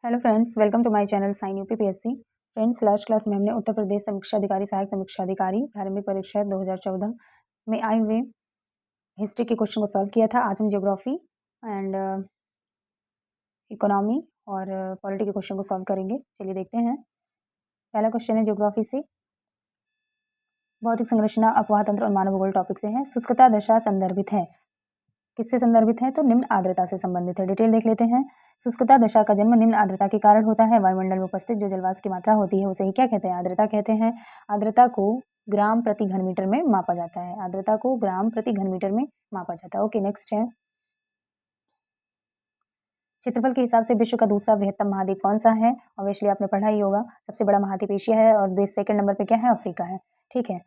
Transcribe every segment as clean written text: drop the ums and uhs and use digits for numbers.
Hello friends, welcome to my channel sign UPPSC. Friends, last class में हमने उत्तर प्रदेश समीक्षा अधिकारी सहायक समीक्षा अधिकारी प्रारंभिक परीक्षा 2014 में आए हुए हिस्ट्री के क्वेश्चन को सॉल्व किया था। आज हम ज्योग्राफी एंड इकोनॉमी और पॉलिटी के क्वेश्चन को सॉल्व करेंगे। चलिए देखते हैं। पहला क्वेश्चन है ज्योग्राफी से, भौतिक संरचना, अपवाह तंत्र और मानव भूगोल टॉपिक से है। शुष्कता दशा संदर्भित है, किससे संदर्भित है? तो निम्न आर्द्रता से संबंधित है। डिटेल देख लेते हैं। शुष्कता दशा का जन्म निम्न आर्द्रता के कारण होता है। वायुमंडल में उपस्थित जो जलवाष्प की मात्रा होती है उसे ही क्या कहते हैं? आर्द्रता कहते हैं। आर्द्रता को ग्राम प्रति घन मीटर में मापा जाता है। आर्द्रता को ग्राम प्रति घन मीटर में मापा जाता है। ओके, नेक्स्ट है, क्षेत्रफल के हिसाब से विश्व का दूसरा बृहत्तम महाद्वीप कौन सा है? ऑब्वियसली आपने पढ़ा ही होगा। सबसे बड़ा महाद्वीप एशिया है और देश सेकंड नंबर पे क्या है? अफ्रीका है। ठीक है।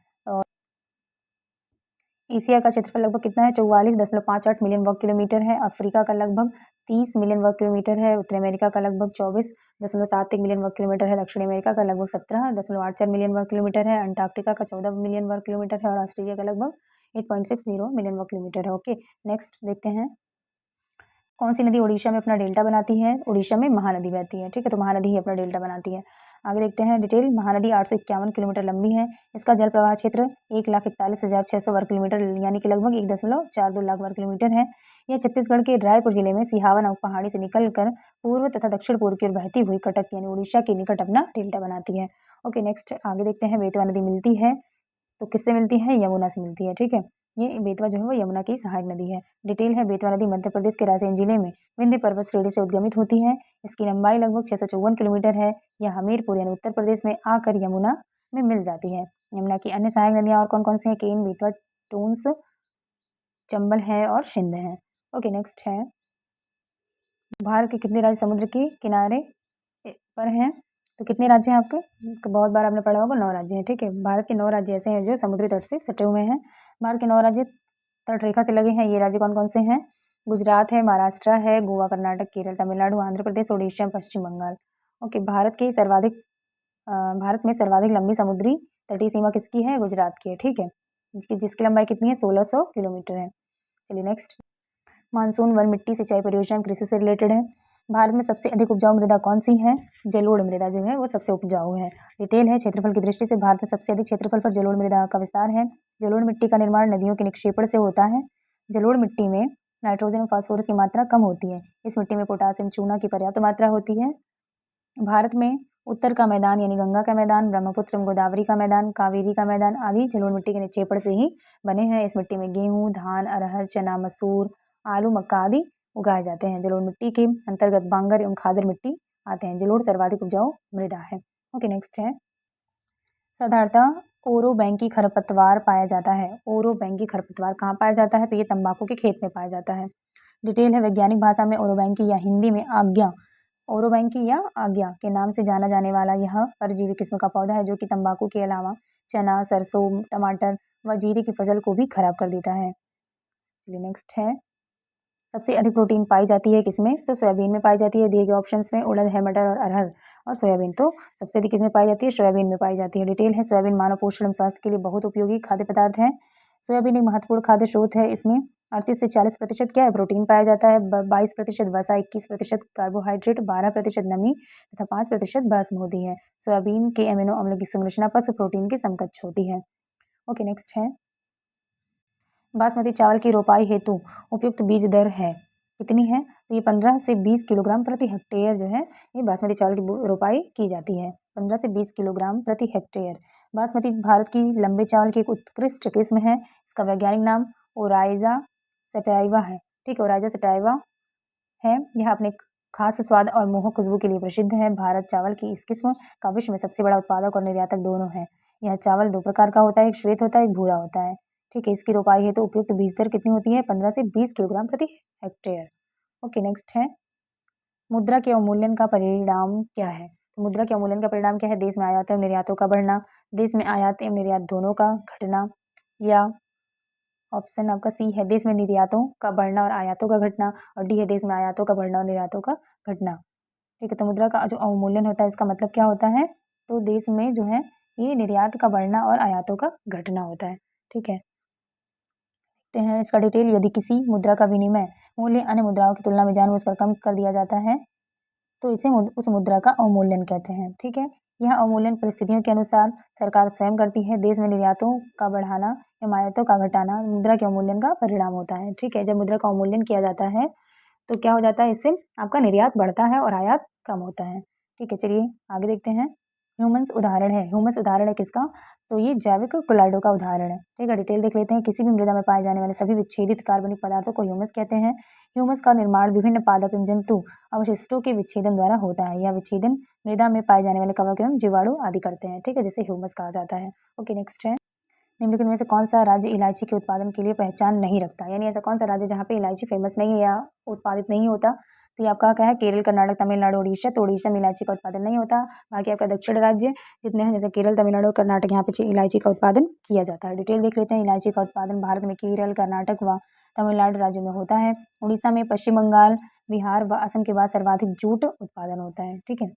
एशिया का क्षेत्रफल लगभग कितना है? 44.58 मिलियन वर्ग किलोमीटर है। अफ्रीका का लगभग 30 मिलियन वर्ग किलोमीटर है। उत्तरी अमेरिका का लगभग 24.71 मिलियन वर्ग किलोमीटर है। दक्षिण अमेरिका का लगभग 17.84 मिलियन वर्ग किलोमीटर है। अंटार्कटिका का 14 मिलियन वर्ग किलोमीटर है और ऑस्ट्रेलिया का लगभग 8.60 मिलियन वर्ग किलोमीटर है। ओके, नेक्स्ट देखते हैं। कौन सी नदी उड़ीसा में अपना डेल्टा बनाती है? उड़ीसा में महानदी बहती है। ठीक है, तो महानदी ही अपना डेल्टा बनाती है। आगे देखते हैं डिटेल। महानदी 851 किलोमीटर लंबी है। इसका जल प्रवाह क्षेत्र 1,41,600 वर्ग किलोमीटर यानी कि लगभग 1.42 लाख वर्ग किलोमीटर है। यह छत्तीसगढ़ के रायपुर जिले में सिहावन पहाड़ी से निकलकर पूर्व तथा दक्षिण पूर्व की ओर बहती हुई कटक यानी उड़ीसा के निकट अपना डेल्टा बनाती है। ओके, नेक्स्ट आगे देखते हैं। बेतवा नदी मिलती है तो किससे मिलती है? यमुना से मिलती है। ठीक है, ये बेतवा जो है वो यमुना की सहायक नदी है। डिटेल है, बेतवा नदी मध्य प्रदेश के रायसेन जिले में विंध्य पर्वत श्रेणी से उद्गमित होती है। इसकी लंबाई लगभग 654 किलोमीटर है। यह हमीरपुर यानी उत्तर प्रदेश में आकर यमुना में मिल जाती है। यमुना की अन्य सहायक नदियां और कौन कौन सी है? केन, बेतवा, टूंस, चंबल है और सिंध है। ओके, नेक्स्ट है, भारत के कितने राज्य समुद्र के किनारे पर हैं? तो कितने राज्य हैं आपके? तो बहुत बार आपने पढ़ा होगा, 9 राज्य हैं। ठीक है, भारत के 9 राज्य ऐसे हैं जो समुद्री तट से सटे हुए हैं। भारत के 9 राज्य तट रेखा से लगे हैं। ये राज्य कौन कौन से हैं? गुजरात है, महाराष्ट्र है, गोवा, कर्नाटक, केरल, तमिलनाडु, आंध्र प्रदेश, ओडिशा, पश्चिम बंगाल। ओके, भारत में सर्वाधिक लंबी समुद्री तटीय सीमा किसकी है? गुजरात की है। ठीक है, जिसकी लंबाई कितनी है? 1600 किलोमीटर है। चलिए नेक्स्ट, मानसून वन मिट्टी सिंचाई परियोजना कृषि से रिलेटेड है। भारत में सबसे अधिक उपजाऊ मृदा कौन सी है? जलोढ़ मृदा जो है वो सबसे उपजाऊ है। डिटेल है, क्षेत्रफल की दृष्टि से भारत में सबसे अधिक क्षेत्रफल पर जलोढ़ मृदा का विस्तार है। जलोढ़ मिट्टी का निर्माण नदियों के निक्षेपण से होता है। जलोढ़ मिट्टी में नाइट्रोजन और फास्फोरस की मात्रा कम होती है। इस मिट्टी में पोटासियम, चूना की पर्याप्त मात्रा होती है। भारत में उत्तर का मैदान यानी गंगा का मैदान, ब्रह्मपुत्र गोदावरी का मैदान, कावेरी का मैदान आदि जलोढ़ मिट्टी के निक्षेपण से ही बने हैं। इस मिट्टी में गेहूं, धान, अरहर, चना, मसूर, आलू, मक्का आदि उगाए जाते हैं। जलोढ़ मिट्टी के अंतर्गत बांगर एवं खादर मिट्टी आते हैं। जलोढ़ सर्वाधिक उपजाऊ मृदा है। ओके, नेक्स्ट है, साधारणतः ओरोबैंकी खरपतवार पाया जाता है। ओरोबैंकी खरपतवार कहाँ पाया जाता है? तो ये तंबाकू के खेत में पाया जाता है। डिटेल है, वैज्ञानिक भाषा में ओरोबैंकी या हिंदी में आज्ञा, ओरोबैंकी या आज्ञा के नाम से जाना जाने वाला यह परजीवी किस्म का पौधा है जो कि तंबाकू के अलावा चना, सरसों, टमाटर व जीरे की फसल को भी खराब कर देता है। चलिए नेक्स्ट है, सबसे अधिक प्रोटीन पाई जाती है किसमें? तो सोयाबीन में पाई जाती है। दिए गए ऑप्शंस में उड़द है, मटर और अरहर और सोयाबीन, तो सबसे अधिक किसमें पाई जाती है? सोयाबीन में पाई जाती है। डिटेल है, सोयाबीन मानव पोषण एवं स्वास्थ्य के लिए बहुत उपयोगी खाद्य पदार्थ है। सोयाबीन एक महत्वपूर्ण खाद्य स्रोत है। इसमें 38 से 40% क्या है? प्रोटीन पाया जाता है। 22% वसा, 21% कार्बोहाइड्रेट, 12% नमी तथा 5% भस्म होती है। सोयाबीन के अमीनो अम्ल की संरचना पशु प्रोटीन के समकक्ष होती है। ओके, नेक्स्ट है, बासमती चावल की रोपाई हेतु उपयुक्त बीज दर है कितनी है? तो ये 15 से 20 किलोग्राम प्रति हेक्टेयर जो है ये बासमती चावल की रोपाई की जाती है। 15 से 20 किलोग्राम प्रति हेक्टेयर। बासमती भारत की लंबे चावल की एक उत्कृष्ट किस्म है। इसका वैज्ञानिक नाम ओराइजा सटाइवा है। ठीक है, ओराइजा सटाइवा है। यह अपने खास स्वाद और मोहक खुशबू के लिए प्रसिद्ध है। भारत चावल की इस किस्म का विश्व में सबसे बड़ा उत्पादक और निर्यातक दोनों है। यह चावल 2 प्रकार का होता है, एक श्वेत होता है, एक भूरा होता है। ठीक है, इसकी रोपाई है तो उपयुक्त बीज दर कितनी होती है? 15 से 20 किलोग्राम प्रति हेक्टेयर। ओके, नेक्स्ट है, मुद्रा के अवमूल्यन का परिणाम क्या है? तो मुद्रा के अवमूल्यन का परिणाम क्या है? देश में आयात एवं निर्यातों का बढ़ना, देश में आयात एवं निर्यात दोनों का घटना, या ऑप्शन आपका सी है, देश में निर्यातों का बढ़ना और आयातों का घटना, और डी है, देश में आयातों का बढ़ना और निर्यातों का घटना। ठीक है, तो मुद्रा का जो अवमूल्यन होता है इसका मतलब क्या होता है? तो देश में जो है ये निर्यात का बढ़ना और आयातों का घटना होता है। ठीक है, देखते हैं इसका डिटेल। यदि किसी मुद्रा का विनिमय मूल्य अन्य मुद्राओं की तुलना में जानबूझकर कम कर दिया जाता है तो इसे उस मुद्रा का अवमूल्यन कहते हैं। ठीक है, यह अवमूल्यन परिस्थितियों के अनुसार सरकार स्वयं करती है। देश में निर्यातों का बढ़ाना या आयातों का घटाना मुद्रा के अवमूल्यन का परिणाम होता है। ठीक है, जब मुद्रा का अवमूल्यन किया जाता है तो क्या हो जाता है, इससे आपका निर्यात बढ़ता है और आयात कम होता है। ठीक है, चलिए आगे देखते हैं। ह्यूमन्स उदाहरण है, ह्यूमस उदाहरण है किसका, तो ये जैविक कोलाइडो का उदाहरण है। ठीक है, डिटेल देख लेते हैं। किसी भी मृदा में पाए जाने वाले सभी विच्छेदित कार्बनिक पदार्थों को ह्यूमस कहते हैं। ह्यूमस का निर्माण विभिन्न पादप एवं जंतु अवशिष्टों के विच्छेदन द्वारा होता है। यह विच्छेदन मृदा में पाए जाने वाले कवक एवं जीवाणु आदि करते हैं। ठीक है, जिसे ह्यूमस कहा जाता है। ओके, नेक्स्ट है, निम्नलिखित में से कौन सा राज्य इलायची के उत्पादन के लिए पहचान नहीं रखता, यानी ऐसा कौन सा राज्य जहाँ पे इलायची फेमस नहीं है या उत्पादित नहीं होता। तो ये आपका क्या है, केरल, कर्नाटक, तमिलनाडु, उड़ीसा। तो उड़ीसा में इलायची का उत्पादन नहीं होता। बाकी आपका दक्षिण राज्य जितने हैं, जैसे केरल, तमिलनाडु और कर्नाटक, यहाँ पे इलायची का उत्पादन किया जाता है। डिटेल देख लेते हैं। इलायची का उत्पादन भारत में केरल, कर्नाटक व तमिलनाडु राज्यों में होता है। उड़ीसा में, पश्चिम बंगाल, बिहार व असम के बाद सर्वाधिक जूट उत्पादन होता है। ठीक है,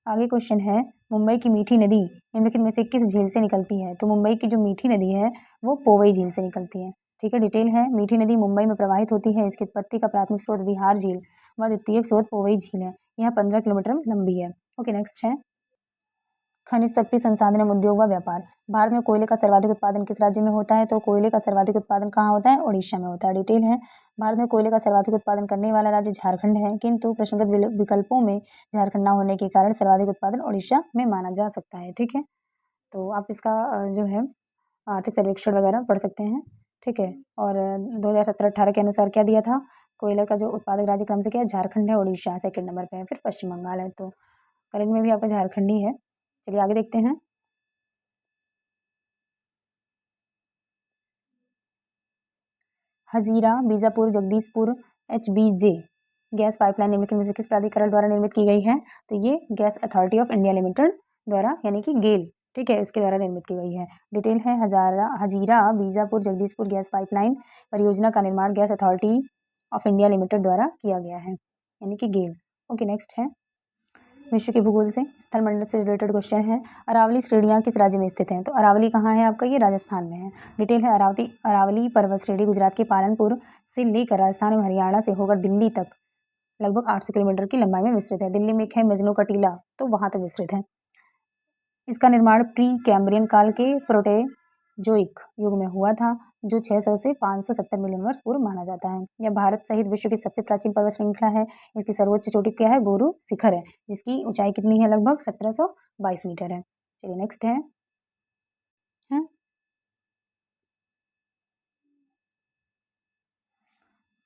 आगे क्वेश्चन है, मुंबई की मीठी नदी निम्नलिखित में से किस झील से निकलती है। तो मुंबई की जो मीठी नदी है वो पोवई झील से निकलती है। ठीक है, डिटेल है। मीठी नदी मुंबई में प्रवाहित होती है। इसकी उत्पत्ति का प्राथमिक स्रोत विहार झील व द्वितीयक स्रोत पोवई झील है। यह 15 किलोमीटर लंबी है। ओके, नेक्स्ट है, खनिज शक्ति संसाधन एवं उद्योग व व्यापार। भारत में कोयले का सर्वाधिक उत्पादन किस राज्य में होता है। तो कोयले का सर्वाधिक उत्पादन कहाँ होता है, उड़ीसा में होता है। डिटेल है, भारत में कोयले का सर्वाधिक उत्पादन करने वाला राज्य झारखंड है, किंतु प्रश्नगत विकल्पों में झारखंड न होने के कारण सर्वाधिक उत्पादन उड़ीसा में माना जा सकता है। ठीक है, तो आप इसका जो है आर्थिक सर्वेक्षण वगैरह पढ़ सकते हैं। ठीक है, और 2017-18 के अनुसार क्या दिया था, कोयले का जो उत्पादक राज्य क्रम से क्या है, झारखंड है, उड़ीसा सेकंड नंबर पे है, फिर पश्चिम बंगाल है। तो करंट में भी आपका झारखंड ही है। चलिए आगे देखते हैं। Hazira, Bijapur, Jagdishpur, HBJ gas pipeline निम्नलिखित में से किस प्राधिकरण द्वारा निर्मित की गई है। तो ये gas authority of India limited द्वारा, यानी कि गेल, ठीक है, इसके द्वारा निर्मित की गई है। डिटेल है, हजीरा बीजापुर जगदीशपुर गैस पाइपलाइन परियोजना का निर्माण gas authority of India limited द्वारा किया गया है, यानी कि गेल। ओके, नेक्स्ट है, विश्व के भूगोल से स्थल मंडल से रिलेटेड क्वेश्चन है। अरावली श्रेणियां किस राज्य में स्थित हैं। तो अरावली कहाँ है आपका, ये राजस्थान में है। डिटेल है, अरावली पर्वत श्रेणी गुजरात के पालनपुर से लेकर राजस्थान और हरियाणा से होकर दिल्ली तक लगभग 800 किलोमीटर की लंबाई में विस्तृत है। दिल्ली में एक है मजनू कटीला, तो वहां तक विस्तृत है। इसका निर्माण प्री कैम्ब्रियन काल के प्रोटेरोजोइक युग में हुआ था, जो 600 से 570 मिलियन वर्ष पूर्व माना जाता है। यह भारत सहित विश्व की सबसे प्राचीन पर्वत श्रृंखला है। इसकी सर्वोच्च चोटी क्या है, गोरु शिखर है, जिसकी ऊंचाई कितनी है, लगभग 1722 मीटर है। चलिए नेक्स्ट है,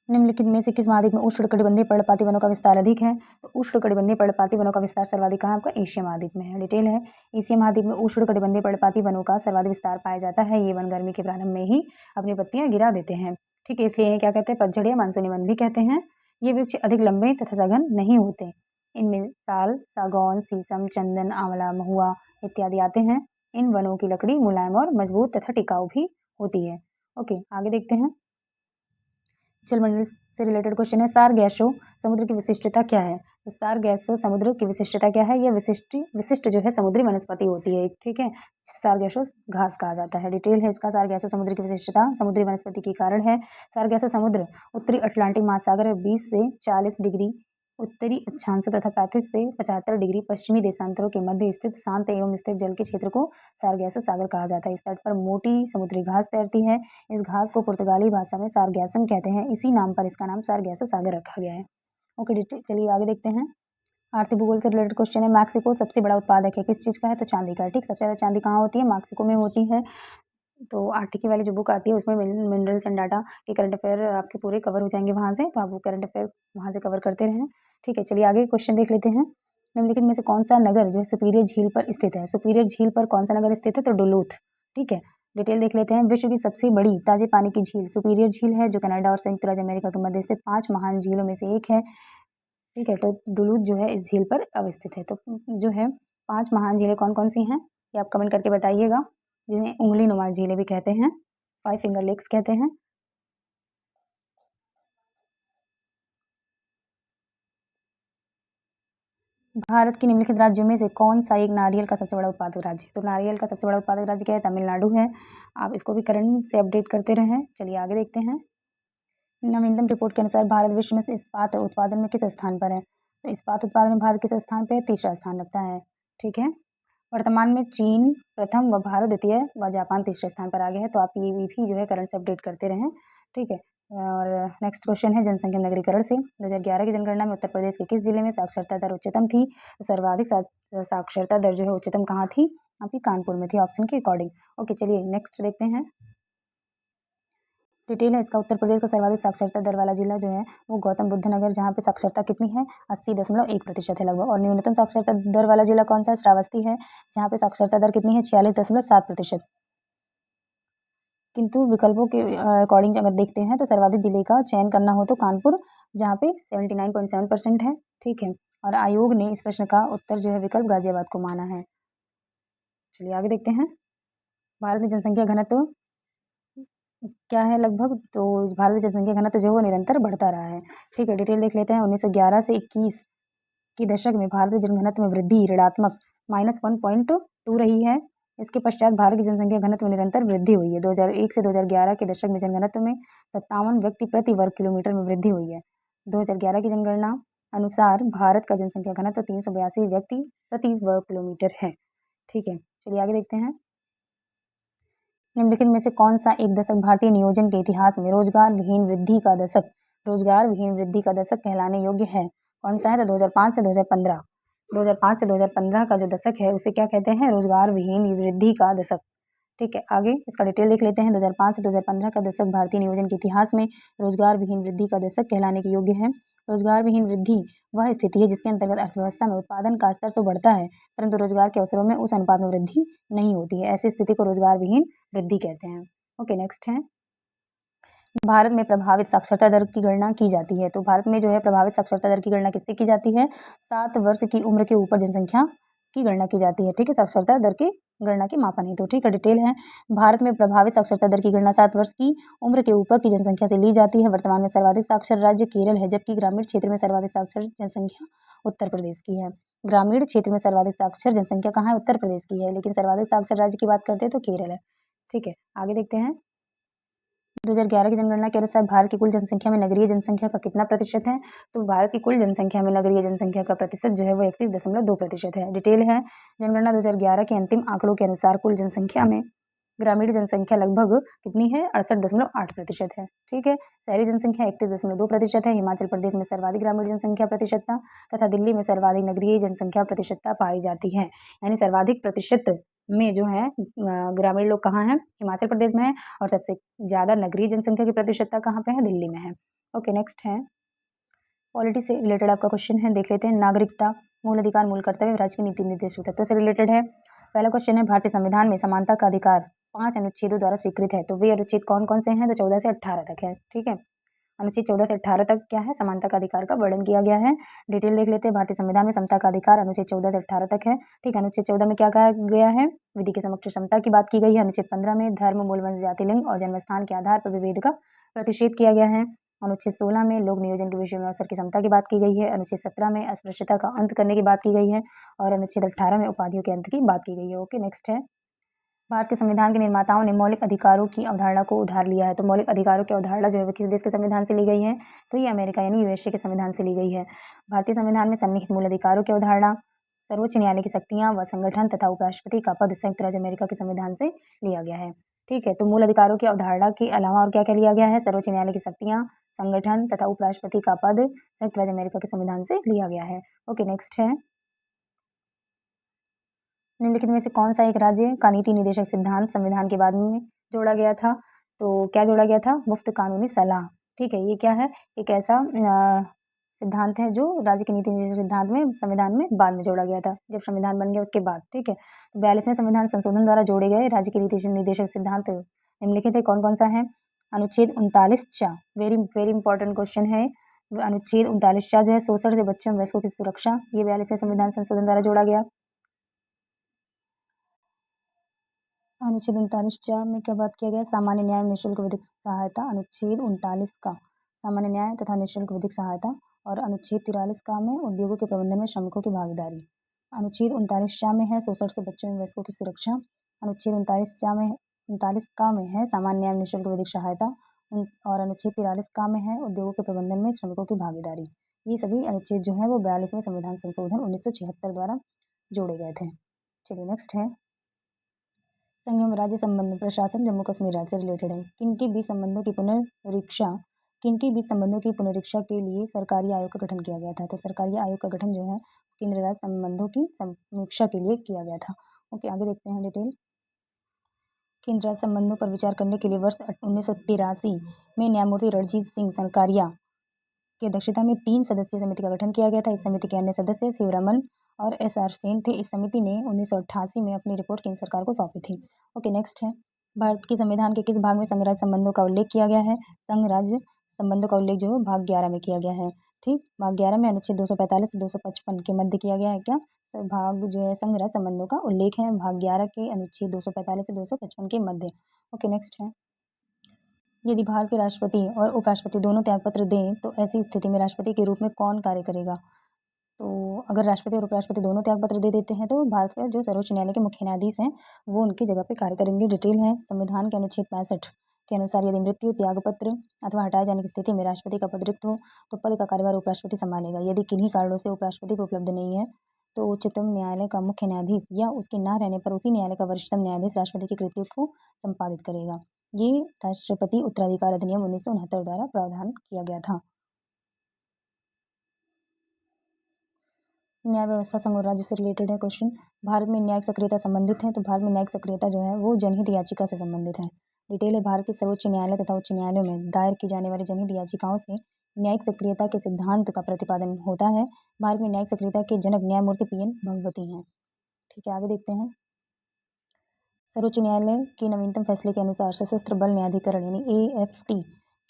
निम्नलिखित में से किस महाद्वीप में उष्णकटिबंधीय पर्णपाती वनों का विस्तार अधिक है। तो उष्णकटिबंधीय पर्णपाती वनों का विस्तार सर्वाधिक कहाँ आपका, एशिया महाद्वीप में है। डिटेल है, एशिया महाद्वीप में उष्णकटिबंधीय पर्णपाती वनों का सर्वाधिक विस्तार पाया जाता है। ये वन गर्मी के प्रारंभ में ही अपनी पत्तियां गिरा देते हैं। ठीक है, इसलिए क्या कहते हैं, पतझड़ या मानसूनी वन भी कहते हैं। ये वृक्ष अधिक लंबे तथा सघन नहीं होते। इनमें साल, सागौन, शीशम, चंदन, आंवला, महुआ इत्यादि आते हैं। इन वनों की लकड़ी मुलायम और मजबूत तथा टिकाऊ भी होती है। ओके, आगे देखते हैं। जलमंडल से रिलेटेड क्वेश्चन है, सारगैसो समुद्र की विशिष्टता क्या है। तो सारगैसो समुद्र की विशिष्टता क्या है, यह विशिष्ट जो है समुद्री वनस्पति होती है। ठीक है, सारगैसो घास कहा जाता है। डिटेल है इसका, सारगैसो समुद्र की विशिष्टता समुद्री वनस्पति के कारण है। सारगैसो समुद्र उत्तरी अटलांटिक महासागर 20 से 40 डिग्री उत्तरी अक्षांश तथा 35 से 75 डिग्री पश्चिमी देशांतरों के मध्य स्थित शांत एवं स्थिर जल के क्षेत्र को सारगैसो सागर कहा जाता है। इस तट पर मोटी समुद्री घास तैरती है। इस घास को पुर्तगाली भाषा में सारगैसम कहते हैं। इसी नाम पर इसका नाम सारगैसो सागर रखा गया है। ओके, चलिए आगे देखते हैं। आर्थिक भूगोल से रिलेटेड क्वेश्चन है, मैक्सिको सबसे बड़ा उत्पादक है, किस चीज़ का है, तो चांदी का। ठीक, सबसे ज़्यादा चांदी कहाँ होती है, मैक्सिको में होती है। तो आर्थिकी वाली जो बुक आती है उसमें मिनरल्स एंड डाटा के करंट अफेयर आपके पूरे कवर हो जाएंगे वहाँ से, तो आप वो करंट अफेयर वहाँ से कवर करते रहें। ठीक है, चलिए आगे क्वेश्चन देख लेते हैं। निम्नलिखित में से कौन सा नगर जो है सुपीरियर झील पर स्थित है। सुपीरियर झील पर कौन सा नगर स्थित है, तो डुलूथ। ठीक है, डिटेल देख लेते हैं। विश्व की सबसे बड़ी ताजे पानी की झील सुपीरियर झील है, जो कनाडा और संयुक्त राज्य अमेरिका के मध्य स्थित 5 महान झीलों में से एक है। ठीक है, तो डुलूथ जो है इस झील पर अवस्थित है। तो जो है 5 महान झीलें कौन कौन सी हैं, ये आप कमेंट करके बताइएगा, जिन्हें उंगली नुमा झीलें भी कहते हैं, 5 फिंगर लेक्स कहते हैं। भारत के निम्नलिखित राज्यों में से कौन सा एक नारियल का सबसे बड़ा उत्पादक राज्य है। तो नारियल का सबसे बड़ा उत्पादक राज्य क्या है, तमिलनाडु है। आप इसको भी करंट से अपडेट करते रहें। चलिए आगे देखते हैं। नवीनतम रिपोर्ट के अनुसार भारत विश्व में से इस्पात उत्पादन में किस स्थान पर है। तो इस्पात उत्पादन में भारत किस स्थान पे है? तीसरा स्थान रखता है। ठीक है, वर्तमान में चीन प्रथम व भारत द्वितीय व जापान तीसरे स्थान पर आ गया है। तो आप ये भी जो है करंट से अपडेट करते रहें। ठीक है, और नेक्स्ट क्वेश्चन है जनसंख्या नगरीकरण से। 2011 की जनगणना में उत्तर प्रदेश के किस जिले में साक्षरता दर उच्चतम थी? सर्वाधिक साक्षरता दर जो है उच्चतम कहाँ थी? आपकी कानपुर में थी, ऑप्शन के अकॉर्डिंग। ओके, चलिए नेक्स्ट देखते हैं। डिटेल है इसका। उत्तर प्रदेश का सर्वाधिक साक्षरता दर वाला जिला जो है वो गौतम बुद्ध नगर, जहाँ पे साक्षरता कितनी है? 80.1% है लगभग। और न्यूनतम साक्षरता दर वाला जिला कौन सा है? श्रावस्ती है, जहाँ पे साक्षरता दर कितनी है? 46.7%। किंतु विकल्पों के अकॉर्डिंग अगर देखते हैं तो सर्वाधिक जिले का चयन करना हो तो कानपुर, जहाँ पे 79.7% है। ठीक है, और आयोग ने इस प्रश्न का उत्तर जो है विकल्प गाजियाबाद को माना है। चलिए आगे देखते हैं। भारत में जनसंख्या घनत्व क्या है लगभग? तो भारत में जनसंख्या घनत्व जो है वो निरंतर बढ़ता रहा है। ठीक है, डिटेल देख लेते हैं। 1911 से 21 के दशक में भारत में जनघनत्व में वृद्धि ऋणात्मक -1.2 रही है। इसके पश्चात भारत की जनसंख्या घनत्व में निरंतर वृद्धि हुई है। 2001 से 2011 के दशक में जनघनत्व में 57 व्यक्ति प्रति वर्ग किलोमीटर में वृद्धि हुई है। 2011 की जनगणना अनुसार भारत का जनसंख्या घनत्व 382 व्यक्ति प्रति वर्ग किलोमीटर है। ठीक है, चलिए आगे देखते हैं। निम्नलिखित में से कौन सा एक दशक भारतीय नियोजन के इतिहास में रोजगार विहीन वृद्धि का दशक कहलाने योग्य है? कौन सा है? तो 2005 से 2015। 2005 से 2015 का जो दशक है उसे क्या कहते हैं? रोजगार विहीन वृद्धि का दशक। ठीक है, आगे इसका डिटेल देख लेते हैं। 2005 से 2015 का दशक भारतीय नियोजन के इतिहास में रोजगार विहीन वृद्धि का दशक कहलाने के योग्य है। रोजगार विहीन वृद्धि वह स्थिति है जिसके अंतर्गत अर्थव्यवस्था में उत्पादन का स्तर तो बढ़ता है, परंतु रोजगार के अवसरों में उस अनुपात में वृद्धि नहीं होती है। ऐसी स्थिति को रोजगार विहीन वृद्धि कहते हैं। ओके, नेक्स्ट है। भारत में प्रभावित साक्षरता दर की गणना की जाती है। तो भारत में जो है प्रभावित साक्षरता दर की गणना किससे की जाती है? 7 वर्ष की उम्र के ऊपर जनसंख्या की गणना की जाती है। ठीक है, साक्षरता दर की गणना की मापन है। तो ठीक है, डिटेल है। भारत में प्रभावित साक्षरता दर की गणना 7 वर्ष की उम्र के ऊपर की जनसंख्या से ली जाती है। वर्तमान में सर्वाधिक साक्षर राज्य केरल है, जबकि ग्रामीण क्षेत्र में सर्वाधिक साक्षर जनसंख्या उत्तर प्रदेश की है। ग्रामीण क्षेत्र में सर्वाधिक साक्षर जनसंख्या कहाँ है? उत्तर प्रदेश की है, लेकिन सर्वाधिक साक्षर राज्य की बात करते हैं तो केरल है। ठीक है, आगे देखते हैं। 2011 की जनगणना के अनुसार भारत की कुल जनसंख्या में नगरीय जनसंख्या का कितना प्रतिशत है? तो भारत की कुल जनसंख्या में नगरीय जनसंख्या का प्रतिशत जो है वो 31.2% है। डिटेल है। जनगणना 2011 के अंतिम आंकड़ों के अनुसार कुल जनसंख्या में ग्रामीण जनसंख्या लगभग कितनी है? 68.8% है। ठीक है, शहरी जनसंख्या 31.2% है। हिमाचल प्रदेश में सर्वाधिक ग्रामीण जनसंख्या प्रतिशतता तथा दिल्ली में सर्वाधिक नगरीय जनसंख्या प्रतिशतता पाई जाती है। यानी सर्वाधिक प्रतिशत में जो है ग्रामीण लोग कहाँ हैं? हिमाचल प्रदेश में है, और सबसे ज़्यादा नगरीय जनसंख्या की प्रतिशतता कहाँ पे है? दिल्ली में है। ओके, नेक्स्ट है। पॉलिटी से रिलेटेड आपका क्वेश्चन है, देख लेते हैं। नागरिकता, मूल अधिकार, मूल कर्तव्य, राज्य के नीति निर्देशक तत्वों से रिलेटेड है। पहला क्वेश्चन है, भारतीय संविधान में समानता का अधिकार 5 अनुच्छेदों द्वारा स्वीकृत है। तो वे अनुच्छेद कौन-कौन से हैं? तो 14 से 18 तक है। ठीक है, अनुच्छेद 14 से 18 तक क्या है? समानता का अधिकार का वर्णन किया गया है। डिटेल देख लेते हैं। भारतीय संविधान में समता का अधिकार अनुच्छेद 14 से 18 तक है। ठीक है, अनुच्छेद 14 में क्या कहा गया है? विधि के समक्ष समता की बात की गई है। अनुच्छेद 15 में धर्म, मूल वंश, जाति, लिंग और जन्मस्थान के आधार पर विभेद का प्रतिषेध किया गया है। अनुच्छेद 16 में लोक नियोजन के विषय में अवसर की समता की बात की गई है। अनुच्छेद 17 में अस्पृश्यता का अंत करने की बात की गई है, और अनुच्छेद 18 में उपाधियों के अंत की बात की गई है। ओके, नेक्स्ट है। भारत के संविधान के निर्माताओं ने मौलिक अधिकारों की अवधारणा को उधार लिया है। तो मौलिक अधिकारों की अवधारणा जो है वो किस देश के संविधान से ली गई है? तो ये अमेरिका यानी यूएसए के संविधान से ली गई है। भारतीय संविधान में सन्निहित मूल अधिकारों की अवधारणा, सर्वोच्च न्यायालय की शक्तियां व संगठन तथा उपराष्ट्रपति का पद संयुक्त राज्य अमेरिका के संविधान से लिया गया है। ठीक है, तो मूल अधिकारों की अवधारणा के अलावा और क्या क्या लिया गया है? सर्वोच्च न्यायालय की शक्तियां, संगठन तथा उपराष्ट्रपति का पद संयुक्त राज्य अमेरिका के संविधान से लिया गया है। ओके, नेक्स्ट है। निम्नलिखित में से कौन सा एक राज्य का नीति निर्देशक सिद्धांत संविधान के बाद में जोड़ा गया था? तो क्या जोड़ा गया था? मुफ्त कानूनी सलाह। ठीक है, ये क्या है? एक ऐसा सिद्धांत है जो राज्य के नीति निर्देशक सिद्धांत में संविधान में बाद में जोड़ा गया था, जब संविधान बन गया उसके बाद। ठीक है, 42वें संविधान संशोधन द्वारा जोड़े गए राज्य के नीति निर्देशक सिद्धांत निम्नलिखित है, कौन कौन सा है? अनुच्छेद 39 वेरी वेरी इंपॉर्टेंट क्वेश्चन है। अनुच्छेद 39 जो है शोषण से बच्चों एवं वयस्कों की सुरक्षा, ये 42वें संविधान संशोधन द्वारा जोड़ा गया। अनुच्छेद 39 में क्या बात किया गया? सामान्य न्याय, निःशुल्क विधिक सहायता। अनुच्छेद 39 का सामान्य न्याय तथा निःशुल्क विधिक सहायता, और अनुच्छेद 43 का में उद्योगों के प्रबंधन में श्रमिकों की भागीदारी। अनुच्छेद 39 में है शोषण से बच्चों एवं वयस्कों की सुरक्षा। अनुच्छेद 39 का में है सामान्य न्याय, निःशुल्क विधिक सहायता, और अनुच्छेद 43 का में है उद्योगों के प्रबंधन में श्रमिकों की भागीदारी। ये सभी अनुच्छेद जो है वो 42वें संविधान संशोधन 1976 द्वारा जोड़े गए थे। चलिए नेक्स्ट है संघ एवं राज्य संबंध प्रशासन जम्मू कश्मीर राज्य से रिलेटेड है। किनके बीच संबंधों की पुनरीक्षा के लिए सरकारी आयोग का गठन किया गया था। तो सरकारी आयोग का गठन जो है केंद्र राज्य संबंधों की समीक्षा के लिए किया गया था। ओके, आगे देखते हैं डिटेल। केंद्र राज्य संबंधों पर विचार करने के लिए वर्ष 1983 में न्यायमूर्ति रणजीत सिंह सरकारिया की अध्यक्षता में 3 सदस्यीय समिति का गठन किया गया था। इस समिति के अन्य सदस्य शिवरमन और SR सेन थे। इस समिति ने 1988 में अपनी रिपोर्ट केंद्र सरकार को सौंपी थी। ओके, नेक्स्ट है भारत के संविधान के किस भाग में संघ राज्य संबंधों का उल्लेख किया गया है। संघ राज्य संबंधों का उल्लेख जो है भाग 11 में किया गया है। ठीक, भाग 11 में अनुच्छेद 245 से 255 के मध्य किया गया है। क्या भाग जो है संघ राज्य संबंधों का उल्लेख है भाग 11 के अनुच्छेद 245 से 255 के मध्य। ओके, नेक्स्ट है यदि भारत के राष्ट्रपति और उपराष्ट्रपति दोनों त्यागपत्र दें तो ऐसी स्थिति में राष्ट्रपति के रूप में कौन कार्य करेगा। तो अगर राष्ट्रपति और उपराष्ट्रपति दोनों त्यागपत्र दे देते हैं तो भारत का जो सर्वोच्च न्यायालय के मुख्य न्यायाधीश हैं वो उनकी जगह पे कार्य करेंगे। डिटेल है संविधान के अनुच्छेद 65 के अनुसार यदि मृत्यु, त्यागपत्र अथवा हटाए जाने की स्थिति में राष्ट्रपति का पद रिक्त हो तो पद का कार्यभार उपराष्ट्रपति संभालेगा। यदि किन्हीं कारणों से उपराष्ट्रपति को उपलब्ध नहीं है तो उच्चतम न्यायालय का मुख्य न्यायाधीश या उसके न रहने पर उसी न्यायालय का वरिष्ठतम न्यायाधीश राष्ट्रपति की कृत्यों को संपादित करेगा। ये राष्ट्रपति उत्तराधिकार अधिनियम 1969 द्वारा प्रावधान किया गया था। न्याय व्यवस्था संघ और राज्य से रिलेटेड है क्वेश्चन। भारत में न्यायिक सक्रियता संबंधित है। तो भारत में न्यायिक सक्रियता जो है वो जनहित याचिका से संबंधित है। डिटेल है भारत के सर्वोच्च न्यायालय तथा उच्च न्यायालयों में दायर की जाने वाली जनहित याचिकाओं से न्यायिक सक्रियता के सिद्धांत का प्रतिपादन होता है। भारत में न्यायिक सक्रियता के जनक न्यायमूर्ति PN भगवती हैं। ठीक है, आगे देखते हैं। सर्वोच्च न्यायालय के नवीनतम फैसले के अनुसार सशस्त्र बल न्यायाधिकरण यानी AFT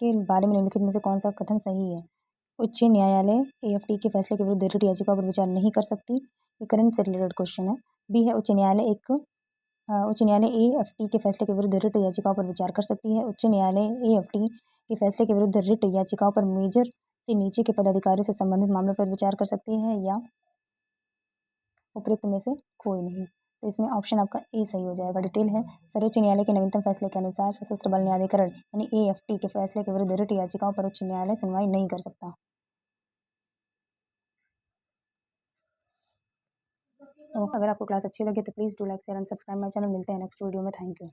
के बारे में निम्नलिखित में से कौन सा कथन सही है। उच्च न्यायालय AFT के फैसले के विरुद्ध रिट याचिका पर विचार नहीं कर सकती। ये करंट से रिलेटेड क्वेश्चन है। बी है उच्च न्यायालय AFT के फैसले के विरुद्ध रिट याचिकाओं पर विचार कर सकती है। उच्च न्यायालय AFT के फैसले के विरुद्ध रिट याचिकाओं पर मेजर से नीचे के पदाधिकारी से संबंधित मामलों पर विचार कर सकती है या उपयुक्त में से कोई नहीं। तो इसमें ऑप्शन आपका ए सही हो जाएगा। डिटेल है सर्वोच्च न्यायालय के नवीनतम फैसले के अनुसार सशस्त्र बल न्यायाधिकरण यानी AFT के फैसले के विरुद्ध रिट याचिकाओं पर उच्च न्यायालय सुनवाई नहीं कर सकता। तो अगर आपको क्लास अच्छी लगे तो please do like share and subscribe my channel. मिलते हैं नेक्स्ट वीडियो में। Thank you.